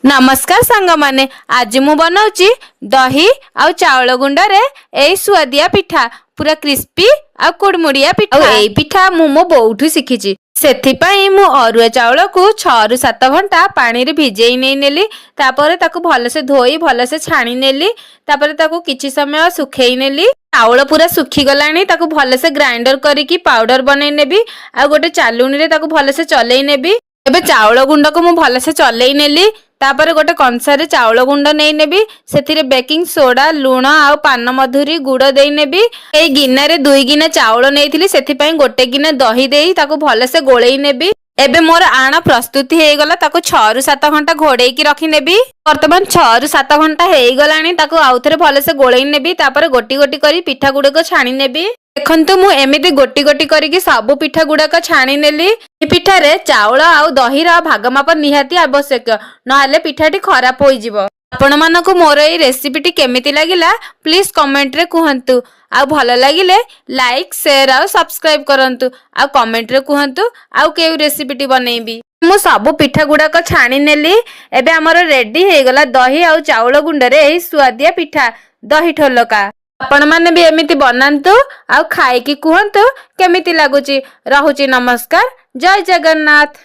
नमस्कार सांग माने आज मु बनाऊची दही आउ चावल गुंडरे एई सुआदिया पिठा पूरा क्रिस्पी आ कुड़मुड़िया पिठा एई पिठा मु मो बोउठू शिखिची। सेथिपाई मु अरुआ चावल को 6 रु 7 घंटा पानी रे भिजेई नै नेली। तापरे ताकू भलसे धोई भलसे छाणी नेली। तापरे ताकू किछि समय सुखेई नेली। चावल पूरा सुखी गलानी ताकू भलसे ग्राइंडर करिकी पाउडर बनै नेबी। आ गोटे चालुनी रे ताकू भलसे चलेई नेबी। एबे चावल गुंड को मु भलसे चलेई नेली। तापर गोटे कंसारे चावल गुंड नहीं नेबी। सेथिरे बेकिंग सोडा लुण आउ पान मधुरी गुड़ दे नेबी। एई गिन्ना रे 2 गिना चावल नेइथिली सेथिपई गोटे गिना दही देई ताकू भलसे गोळेई नेबी। एबे मोर आण प्रस्तुति हे गला ताकू 6 रु 7 घंटा घोड़ेई की रखी नेबी। वर्तमान 6 रु 7 घंटा हे गलानी ताकू आउथरे भलसे गोळेई नेबी। तापर गोटी गोटी करी पिठा गुडे को छाणी नेबी। देखंतु मु एमिति गोटी गोटी करिकी सबु पिठा गुड़ाक छाणी नेली। ए पिठारे चावल आउ दहीर भागमाप निहाती आवश्यक नहले पिठाटी खराब होई जिवो। आपण मानको मोर ए रेसिपीटी केमिति लागिला प्लीज कमेंट रे कुहंतु। आ भलो लागिले लाइक शेयर आ सब्सक्राइब करंतु। आ कमेंट रे कुहंतु आ केउ रेसिपीटी बनेइबी। मु सबु पिठा गुड़ाक छाणी नेली। एबे हमर रेडी हे गला दही आउ चावल गुंडरे एही सुआदिया पिठा दही ठोलका। आपण माने भी एमिति बनांतु आ खाई की कुहंतु केमिति लागुची। रहुची नमस्कार जय जगन्नाथ।